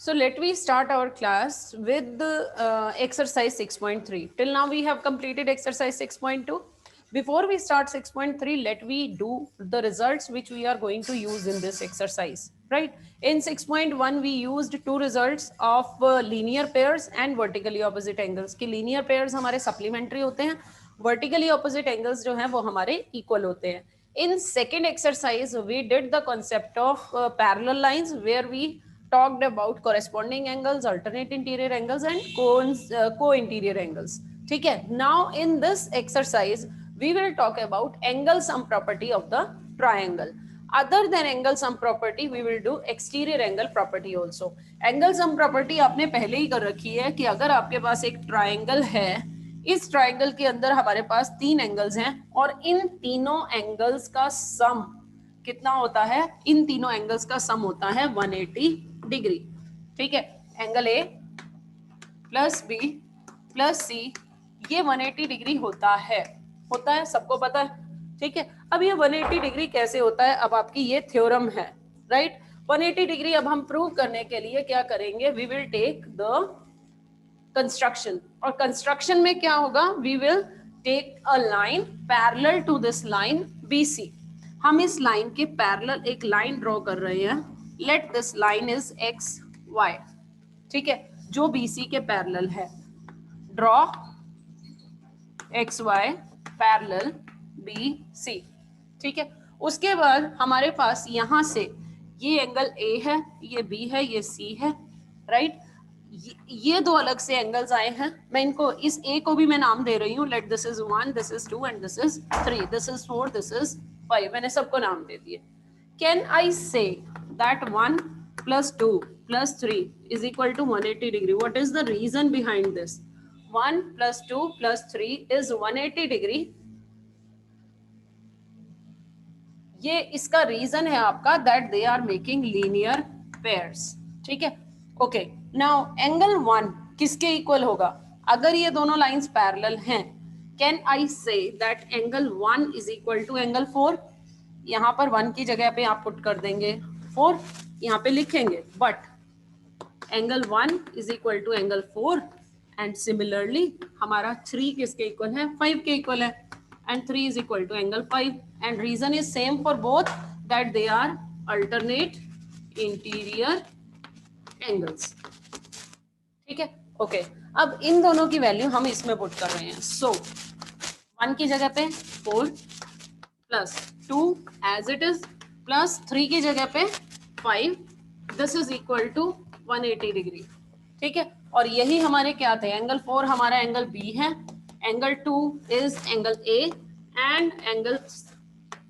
So let we start our class with the exercise 6.3. Till now we have completed exercise 6.2. Before we start 6.3, let we do the results which we are going to use in this exercise. Right? In 6.1 we used two results of linear pairs and vertically opposite angles. कि linear pairs हमारे supplementary होते हैं, vertically opposite angles जो हैं वो हमारे equal होते हैं. In second exercise we did the concept of parallel lines where we talked about corresponding angles, alternate interior angles and co-interior angles. ठीक है. Now in this exercise we will talk about angle sum property of the triangle. Other than angle sum property we will do exterior angle property also. Angle sum property आपने पहले ही कर रखी है कि अगर आपके पास एक ट्राइंगल है, इस ट्राइंगल के अंदर हमारे पास तीन एंगल्स हैं और इन तीनों एंगल्स का सम कितना होता है, इन तीनों एंगल्स का सम होता है 180 डिग्री. ठीक है. Angle A plus B plus C ये 180 डिग्री होता है सबको पता है. ठीक है. अब ये 180 डिग्री कैसे होता है, अब आपकी ये थ्योरम है. राइट. 180 डिग्री अब हम प्रूव करने के लिए क्या करेंगे, we will take the construction. और कंस्ट्रक्शन में क्या होगा, we will take a line parallel to this line BC. हम इस लाइन के पैरेलल एक लाइन ड्रॉ कर रहे हैं. Let this line is XY. ठीक है. जो BC के पैरेलल है. Draw XY parallel BC. ठीक है. उसके बाद हमारे पास यहां से ये एंगल A है, ये B है, ये C है. राइट. ये दो अलग से एंगल्स आए हैं. मैं इनको इस A को भी मैं नाम दे रही हूँ. Let this is 1, this is 2 and this is 3, this is 4, this is 5. मैंने सबको नाम दे दिए. Can I say that 1 plus 2 plus 3 is equal to 180 degree? What is the reason behind this? 1 plus 2 plus 3 is 180 degree. ये इसका reason है आपका that they are making linear pairs. ठीक है. ओके. नाउ एंगल 1 किसके इक्वल होगा, अगर ये दोनों लाइंस पैरेलल हैं. Can I say that angle 1 is equal to angle 4. यहाँ पर 1 की जगह पे आप पुट कर देंगे 4, यहाँ पे लिखेंगे. But angle 1 is equal to angle 4 and similarly हमारा 3 किसके इक्वल है, 5 के इक्वल है. And 3 is equal to angle 5 and reason is same for both that they are alternate interior angles. ठीक है. ओके. अब इन दोनों की वैल्यू हम इसमें पुट कर रहे हैं. सो 1 की जगह पे 4 plus 2 as it is plus 3 की जगह पे 5. This is equal to 180 degree. ठीक है. और यही हमारे क्या थे, एंगल 4 हमारा एंगल B है, angle 2 is angle A and angle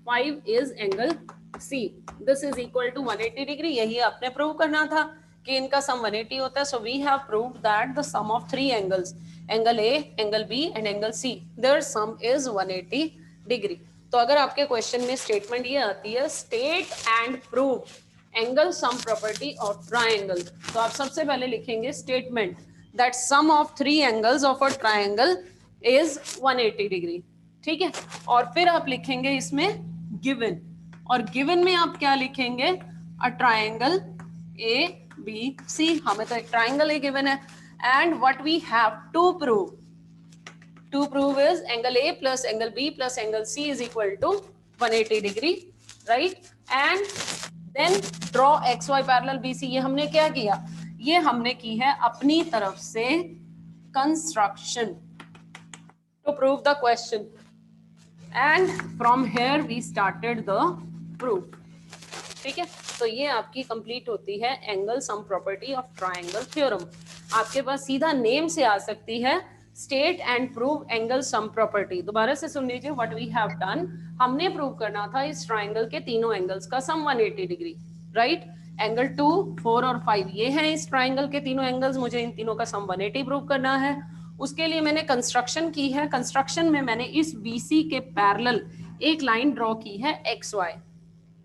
5 is angle C. This is equal to 180 degree. यही आपने प्रूव करना था कि इनका सम 180 होता है. So we have proved that the sum of three angles, angle A, angle B and angle C, their sum is 180 degree. तो अगर आपके क्वेश्चन में स्टेटमेंट ये आती है state and prove angle sum property of triangle, तो आप सबसे पहले लिखेंगे statement that sum of three angles of a triangle is 180 degree. ठीक है. और फिर आप लिखेंगे इसमें गिवन, और गिवन में आप क्या लिखेंगे, अ ट्राइंगल ABC. हमें तो एक ट्राइंगल ही गिवन है. And what we have to prove is angle A plus angle B plus angle C is equal to 180 degree. right. and then draw XY parallel BC. ये हमने क्या किया, ये हमने की है अपनी तरफ से construction to prove the question and from here we started the proof. ठीक है. तो ये आपकी कंप्लीट होती है angle sum property of triangle theorem. आपके पास सीधा नेम से आ सकती है state and prove angle sum property. दोबारा से सुन लीजिए व्हाट वी हैव डन. हमने प्रूव करना था इस ट्राइंगल के तीनों एंगल्स का सम 180 डिग्री. राइट. एंगल 2, 4 और 5 ये है इस ट्राइंगल के तीनों एंगल्स. मुझे इन तीनों का सम 180 प्रूव करना है. उसके लिए मैंने कंस्ट्रक्शन की है. कंस्ट्रक्शन में मैंने इस BC के पैरेलल एक लाइन ड्रॉ की है XY.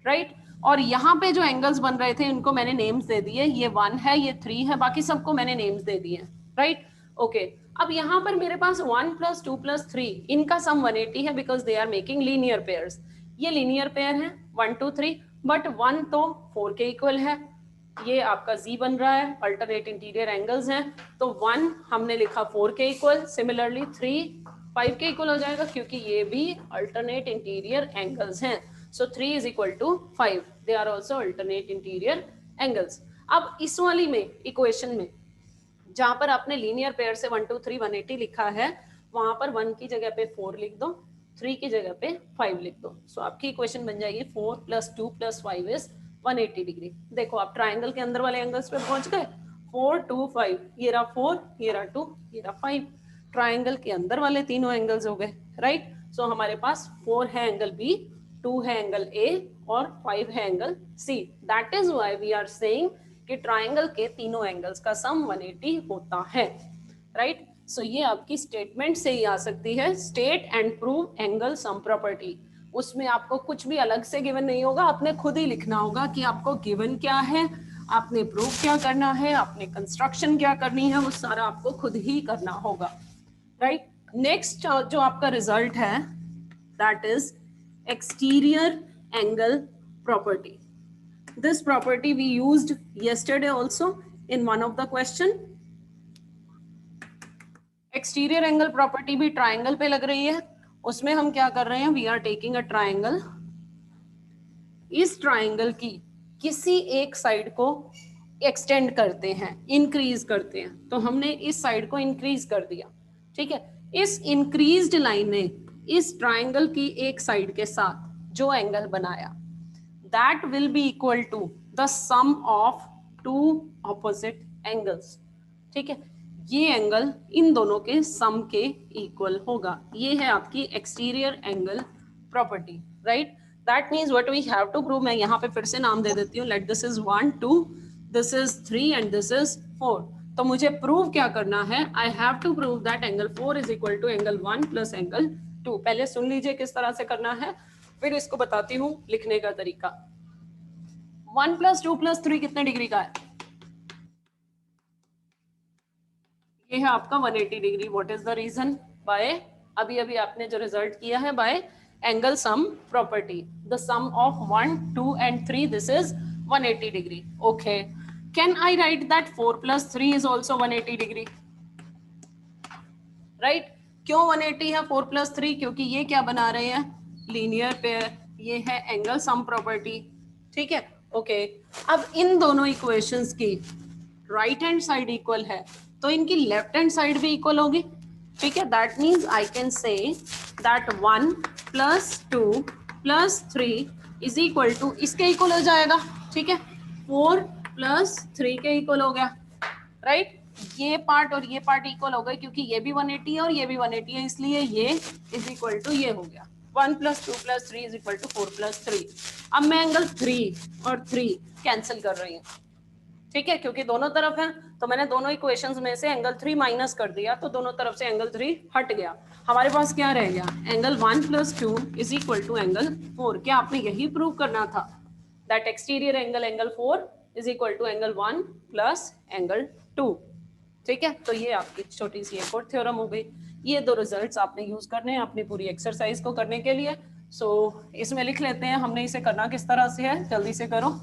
राइट. और यहाँ पे जो एंगल्स बन रहे थे इनको मैंने नेम्स दे दिए. ये 1 है, ये 3 है, बाकी सबको मैंने नेम्स दे दिए. राइट. ओके. अब यहाँ पर मेरे पास 1 plus 2 plus 3 इनका सम 180 है because they are making linear pairs. ये लीनियर पेयर है 1 2 3, बट 1 तो 4 के इक्वल है, ये आपका z बन रहा है, अल्टरनेट इंटीरियर एंगल्स हैं, तो 1 हमने लिखा 4 के इक्वल, सिमिलरली 3 5 के इक्वल हो जाएगा क्योंकि ये भी अल्टरनेट इंटीरियर एंगल्स हैं। So 3 is equal to 5, they are also alternate interior angles. अब इस वाली में इक्वेशन में जहां पर आपने लीनियर पेयर से 1 2 3 180 लिखा है, वहां पर 1 की जगह पे 4 लिख दो, 3 की जगह पे 5 लिख दो। सो आपकी इक्वेशन बन जाएगी 4 + 2 + 5 इज 180 डिग्री। देखो आप ट्राइंगल के अंदर वाले एंगल्स पे पहुंच गए, 4 2 5, ये रहा 4, ये रहा 2, ये रहा 5। ट्राइंगल के अंदर वाले तीनों एंगल्स हो गए, राइट। सो हमारे पास 4 है एंगल बी, 2 है एंगल ए और 5 है angle C. That is why we are saying कि ट्राइंगल के तीनों एंगल्स का सम 180 होता है, राइट। सो ये आपकी स्टेटमेंट से ही आ सकती है, state and prove angle sum property. उसमें आपको कुछ भी अलग से गिवन नहीं होगा, आपने खुद ही लिखना होगा कि आपको गिवन क्या है, आपने प्रूव क्या करना है, आपने कंस्ट्रक्शन क्या करनी है, वो सारा आपको खुद ही करना होगा, राइट। नेक्स्ट जो आपका रिजल्ट है that is exterior angle property. This property we used yesterday also in one of the question. Exterior angle property भी ट्राइंगल पे लग रही है। उसमें हम क्या कर रहे हैं, we are taking a triangle, इस ट्राइंगल की किसी एक साइड को एक्सटेंड करते हैं, इंक्रीज करते हैं। तो हमने इस साइड को इंक्रीज कर दिया, ठीक है। इस इंक्रीज्ड लाइन ने इस ट्राइंगल की एक साइड के साथ जो एंगल बनाया, that will be equal to the sum of two opposite angles, ठीक है। ये एंगल इन दोनों के सम के इक्वल होगा। ये है आपकी exterior angle property, right. That means what we have to prove, मैं यहाँ पे फिर से नाम दे देती हूँ, let this is 1 2, this is 3 and this is 4। तो मुझे प्रूव क्या करना है, I have to prove that angle 4 is equal to angle 1 + angle 2। पहले सुन लीजिए किस तरह से करना है, फिर इसको बताती हूँ लिखने का तरीका। 1 + 2 + 3 कितने डिग्री का है, ये है आपका 180 degree. What is the reason, by अभी अभी आपने जो रिजल्ट किया है, by angle sum property, the sum of 1 2 and 3 this is 180 degree. Okay, can I write that 4 + 3 is also 180 degree, right. क्यों 180 है 4 + 3, क्योंकि ये क्या बना रहे हैं, लीनियर पेयर, ये है एंगल सम प्रॉपर्टी, ठीक है। ओके, अब इन दोनों इक्वेशंस की राइट हैंड साइड इक्वल है तो इनकी लेफ्ट हैंड साइड भी इक्वल होगी, ठीक है। That means I can say that 1 + 2 + 3 is equal to, इसके इक्वल हो जाएगा, ठीक है, 4 + 3 के इक्वल हो गया, राइट। ये पार्ट और ये पार्ट इक्वल हो गए क्योंकि ये भी 180 है और ये भी 180 है, इसलिए ये इज इक्वल टू ये हो गया। 1 + 2 + 3 इज इक्वल टू 4 + 3। अब मैं एंगल 3 और 3 कैंसिल कर रही हूँ, ठीक है, क्योंकि दोनों तरफ है, तो मैंने दोनों इक्वेशंस में से एंगल 3 माइनस कर दिया, तो दोनों तरफ से एंगल 3 हट गया। हमारे पास क्या रह गया, angle 1 + 2 is equal to angle 4। क्या आपने यही प्रूव करना था, that exterior angle 4 is equal to angle 1 + angle 2, ठीक है। तो ये आपकी छोटी सी एक और थ्योरम हो गई। ये दो रिजल्ट्स आपने यूज करने हैं अपनी पूरी एक्सरसाइज को करने के लिए। सो इसमें लिख लेते हैं हमने इसे करना किस तरह से है, जल्दी से करो।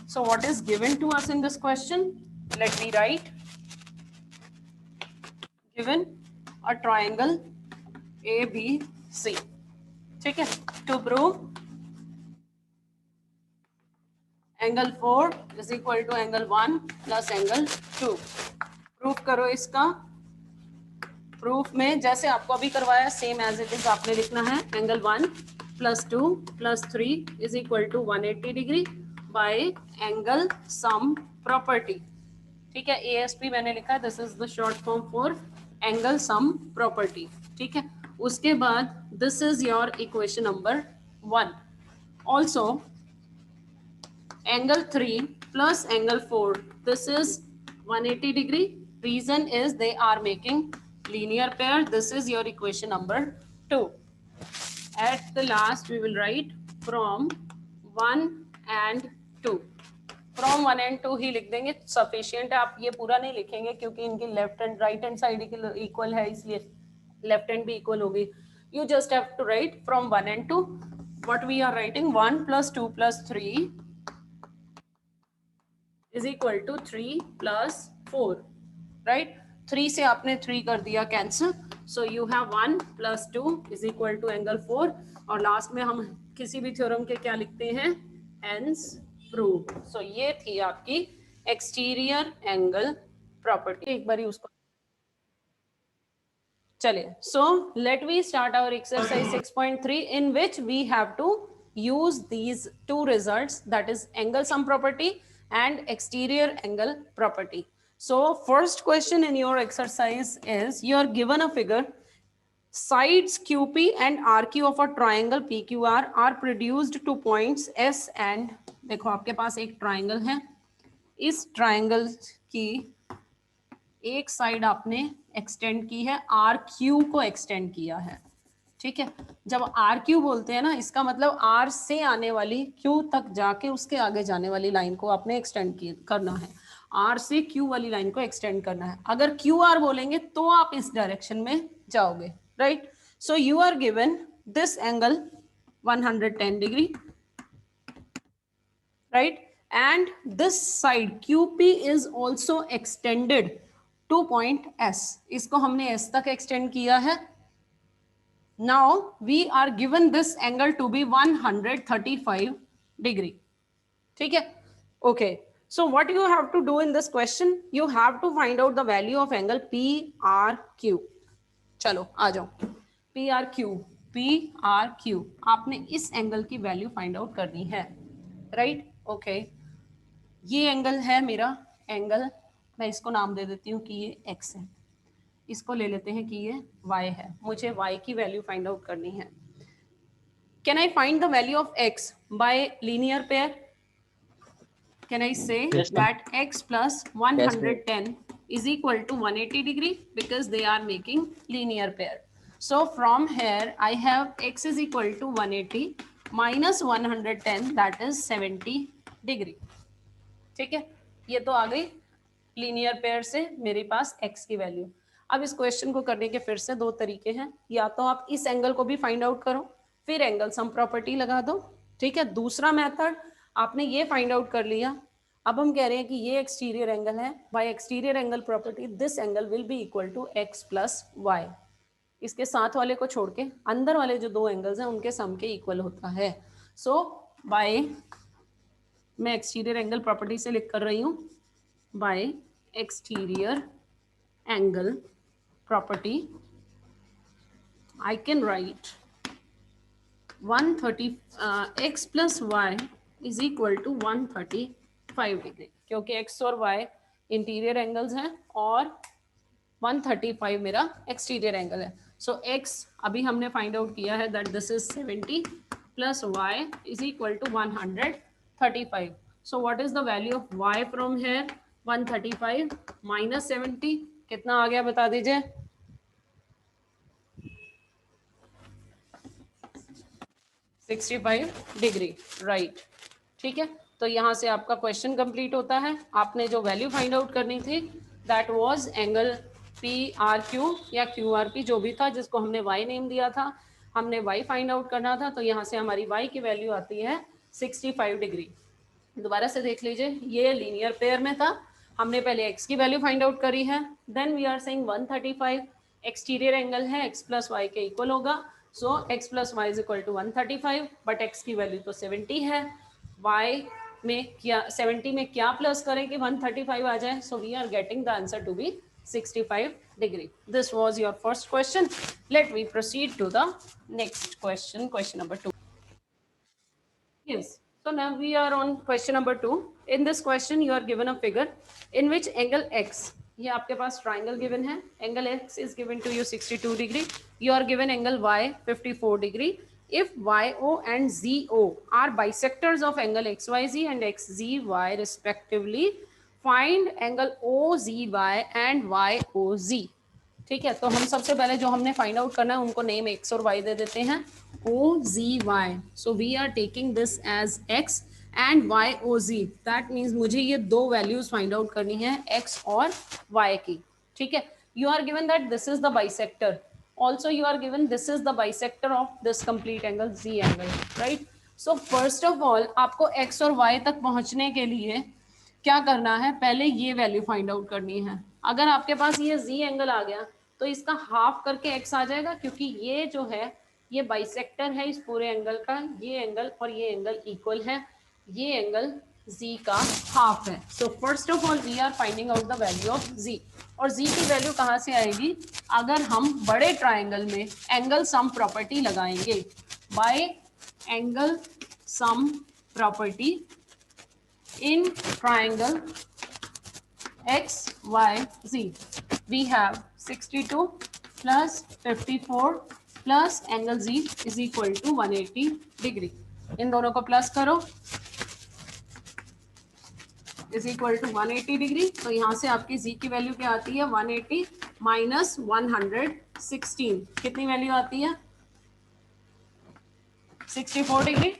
So what is given to us in this question? Let me write. Given a triangle ABC. ठीक है, to prove angle 4 is equal to angle 1 plus angle 2. Proof करो इसका। प्रूफ में जैसे आपको अभी करवाया सेम एज इट इज आपने लिखना है, angle 1 + 2 + 3 is equal to 180 degree by angle sum property, ठीक है। ASP मैंने लिखा है, this is the short form for angle sum property, ठीक है। उसके बाद this is your equation number 1। Also angle 3 + angle 4 this is 180 degree. Reason is they are making linear pair. This is your equation number 2. At the last we will write from 1 and 2. From 1 and 2 ही लिख देंगे, sufficient है। आप ये पूरा नहीं लिखेंगे क्योंकि इनकी left and right hand side equal है, इसलिए लेफ्ट हैंड भी इक्वल होगी। You just have to write from 1 and 2. What we are writing, 1 + 2 + 3 is equal to 3 + 4, right. 3 से आपने 3 कर दिया cancel, so you have 1 + 2 is equal to angle 4, और last में हम किसी भी थ्योरम के क्या लिखते हैं, हेंस प्रूव। सो ये थी आपकी एक्सटीरियर एंगल प्रॉपर्टी। एक बार उसको चलिए, so let we start our exercise 6.3 in which we have to use these two results, that is angle sum property and exterior angle property. So first question in your exercise is, you are given a figure, sides QP and RQ of a triangle PQR are produced to points S and, देखो आपके पास एक triangle है, इस triangle की एक side आपने extend की है, आर क्यू को एक्सटेंड किया है, ठीक है। जब आर क्यू बोलते हैं ना, इसका मतलब आर से आने वाली क्यू तक जाके उसके आगे जाने वाली लाइन को आपने एक्सटेंड करना है, आर से क्यू वाली लाइन को एक्सटेंड करना है। अगर क्यू आर बोलेंगे तो आप इस डायरेक्शन में जाओगे, right. So you are given this angle 110 degree, right, and this side QP is also extended to point S, इसको हमने S तक extend किया है। Now we are given this angle to be 135 degree, ठीक है। Okay, so what you have to do in this question, you have to find out the value of angle PRQ। चलो आ जाओ, PRQ आपने इस angle की value find out करनी है, right. Okay, ये एंगल है मेरा एंगल, मैं इसको नाम दे देती हूँ कि ये x है, इसको ले लेते हैं कि ये y है, मुझे y की वैल्यू फाइंड आउट करनी है। Can I find the value of x bye linear pair? Can I say that x plus 110 is equal to 180 degree because they are making linear pair. So from here I have x is equal to 180 minus 110, that is 70 degree, ठीक है। ये तो आ गई linear pair से मेरे पास x की value. अब इस क्वेश्चन को करने के फिर से दो तरीके हैं, या तो आप इस एंगल को भी फाइंड आउट करो फिर एंगल सम प्रॉपर्टी लगा दो, ठीक है। दूसरा मेथड, आपने ये फाइंड आउट कर लिया, अब हम कह रहे हैं कि ये एक्सटीरियर एंगल है, by exterior angle property this angle will be equal to x plus y. इसके साथ वाले को छोड़ के अंदर वाले जो दो एंगल्स हैं उनके सम के इक्वल होता है। सो बाय, मैं एक्सटीरियर एंगल प्रॉपर्टी से लिख कर रही हूँ, by exterior angle property I can write 130 x plus y is equal to 135 degree, क्योंकि x और y इंटीरियर एंगल्स हैं और 135 मेरा एक्सटीरियर एंगल है। सो x अभी हमने फाइंड आउट किया है that this is 70 plus y is equal to 135। So what is the value of y from here? 135 minus 70 कितना आ गया बता दीजिए? 65 डिग्री, राइट, ठीक है। तो यहाँ से आपका क्वेश्चन कंप्लीट होता है। आपने जो वैल्यू फाइंड आउट करनी थी that was angle P R Q या क्यू आर पी, जो भी था जिसको हमने वाई नेम दिया था, हमने वाई फाइंड आउट करना था। तो यहाँ से हमारी वाई की वैल्यू आती है 65 डिग्री। दोबारा से देख लीजिए, ये लीनियर पेयर में था, हमने पहले x की वैल्यू फाइंड आउट करी है, then we are saying 135 exterior angle है, x प्लस वाई के इक्वल होगा। So x plus y is equal to 135, but x की वैल्यू तो 70 है, y में क्या 70 में क्या प्लस करें कि 135 आ जाए? So we are getting the answer to be 65 degree. This was your first question. Let me proceed to the next question, question number 2. Yes. So now we are on question number 2. In this question you are given a figure in which angle x, ये आपके पास triangle given है, angle x is given to you 62 degree, you are given angle y 54 degree. If YO and ZO are bisectors of angle XYZ and XZY respectively, find angle OZY and YOZ, ठीक है। तो हम सबसे पहले जो हमने find out करना है उनको नेम x और y दे देते हैं, OZY। So we are taking this as x and YOZ, that means मुझे ये दो वैल्यूज फाइंड आउट करनी है x और y की, ठीक है। You are given that this is the bisector, also you are given this is the bisector of this complete angle Z angle, right? So first of all आपको x और y तक पहुंचने के लिए क्या करना है, पहले ये वैल्यू फाइंड आउट करनी है। अगर आपके पास ये जी एंगल आ गया तो इसका हाफ करके एक्स आ जाएगा, क्योंकि ये जो है ये बाइसेक्टर है इस पूरे एंगल का, ये एंगल और ये एंगल इक्वल है, ये एंगल z का हाफ है। So first of all we are finding out the value of z, और z की वैल्यू कहाँ से आएगी, अगर हम बड़े ट्राइंगल में एंगल सम प्रॉपर्टी लगाएंगे। By angle sum property in triangle XYZ, we have 62 plus 54 plus angle Z is equal to 180 degree. इन दोनों को प्लस करो, इज इक्वल टू 180 डिग्री। तो यहाँ से आपकी Z की वैल्यू क्या आती है, 180 माइनस 116, कितनी वैल्यू आती है, 64 डिग्री।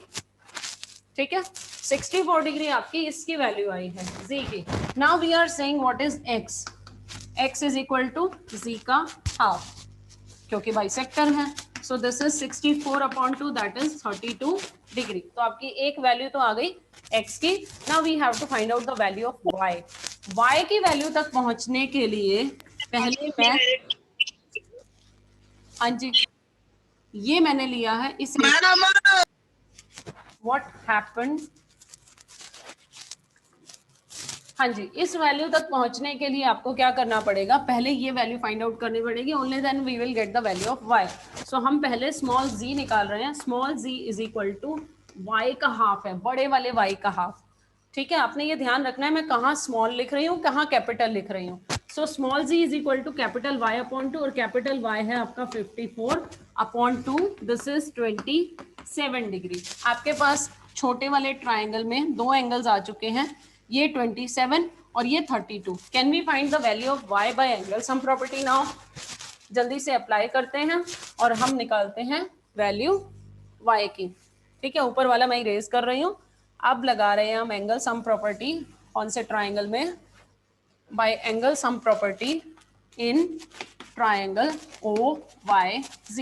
ठीक है, 64 डिग्री आपकी इसकी वैल्यू आई है z की। Now we are saying what is x, x is equal to z का हाफ, क्योंकि बाइसेक्टर है। So this is 64 upon 2, that is 32 degree. तो आपकी एक वैल्यू तो आ गई x की। Now we have to find out the value of y। y की वैल्यू तक पहुंचने के लिए पहले मैं, हाँ जी, ये मैंने लिया है इस व्हाट हैपेंड, हाँ जी, इस वैल्यू तक पहुंचने के लिए आपको क्या करना पड़ेगा, पहले ये वैल्यू फाइंड आउट करनी पड़ेगी, only then we will get the value of y। सो हम पहले स्मॉल z निकाल रहे हैं, small z is equal to y का हाफ है, बड़े वाले y का हाफ। ठीक है, आपने ये ध्यान रखना है मैं कहाँ स्मॉल लिख रही हूँ, कहाँ कैपिटल लिख रही हूँ। So small z is equal to capital y upon 2, और कैपिटल y है आपका 54 अपॉन 2, दिस इज 27 डिग्री। आपके पास छोटे वाले ट्राइंगल में दो एंगल्स आ चुके हैं, ये 27 और ये 32। Can we find the value of y by angle sum property now. जल्दी से अप्लाई करते हैं और हम निकालते हैं वैल्यू y की। ठीक है, ऊपर वाला मैं इरेज कर रही हूँ। अब लगा रहे हैं हम एंगल सम प्रॉपर्टी, कौन से ट्राइंगल में, by angle sum property in triangle OYZ।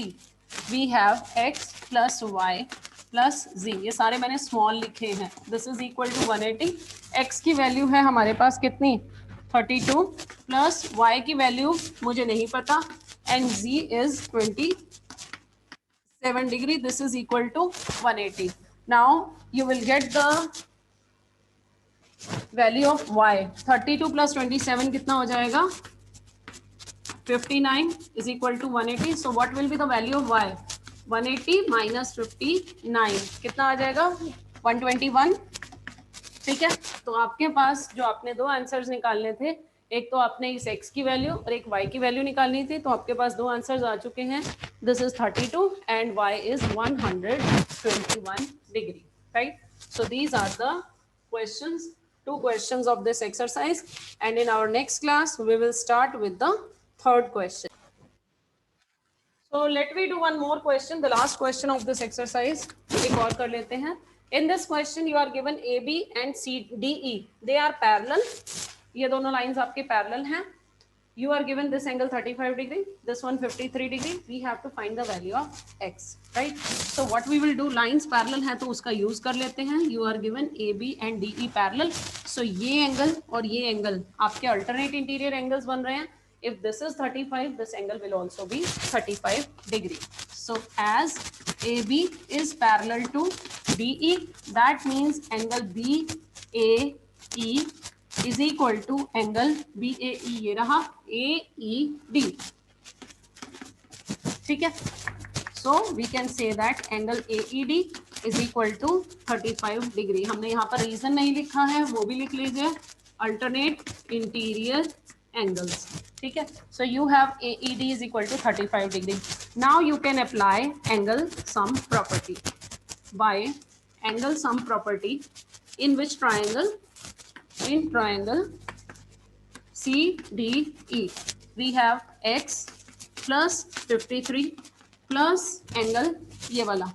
We have x plus y plus z, ये सारे मैंने स्मॉल लिखे हैं। This is equal to 180। x की वैल्यू है हमारे पास कितनी, 32 प्लस y की वैल्यू मुझे नहीं पता, and z is 27 degree. This is equal to 180। Now you will get the value of y। 32 plus 27 कितना हो जाएगा, 59 is equal to 180। So what will be the value of y, 180 minus 59 कितना आ जाएगा, 121। ठीक है, तो आपके पास जो आपने दो आंसर्स निकालने थे, एक तो आपने इस x की वैल्यू और एक y की वैल्यू निकालनी थी, तो आपके पास दो आंसर्स आ चुके हैं। This is 32 and y is 121 degree, right. So these are the questions, two questions of this exercise, and in our next class we will start with the third question. So let me do one more question, the last question of this exercise. एक और कर लेते हैं। In this question you are given AB and CDE, they are parallel, ये दोनों lines आपके parallel हैं। You are given this angle 35 degree, this one 53 degree. We have to find the value of x, right? So what we will do, lines parallel है तो उसका use कर लेते हैं। You are given AB and DE parallel. So ये angle और ये angle आपके alternate interior angles बन रहे हैं। If this is 35, this angle will also be 35 degree. So as AB is parallel to DE, that means angle BAE is equal to angle BAE, ये रहा AED। ठीक है, so we can say that angle AED is equal to 35 degree. हमने यहाँ पर reason नहीं लिखा है, वो भी लिख लीजिए, alternate interior angles। ठीक है, so you have AED is equal to 35 degree. Now you can apply angle sum property. By angle sum property in which triangle, in triangle CDE, we have x plus 53 plus angle ये वाला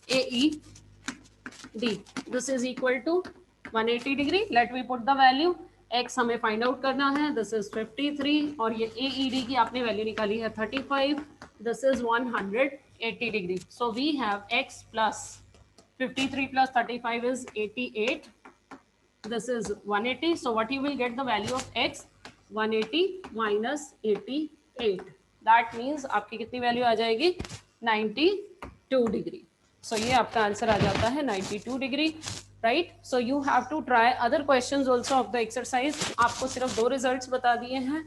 AED, this is equal to 180 degree. Let me put the value, x हमें find out करना है, this is 53 और ये AED की आपने value निकाली है 35, this is 180 degree. So we have x plus 53 plus 35 is 88 this is 180. So what you will get the value of x, 180 minus 88. That means आपकी कितनी वैल्यू आ जाएगी 92 डिग्री. So ये आपका आंसर आ जाता है 92 degree. Right. So you have to try other questions also of the exercise. आपको सिर्फ 2 results बता दिए हैं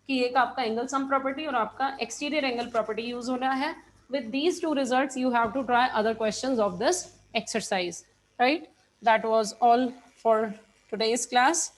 कि एक आपका एंगल सम प्रॉपर्टी और आपका एक्सटीरियर एंगल प्रॉपर्टी यूज होना है. With these 2 results, you have to try other questions of this exercise. Right? That was all for today's class.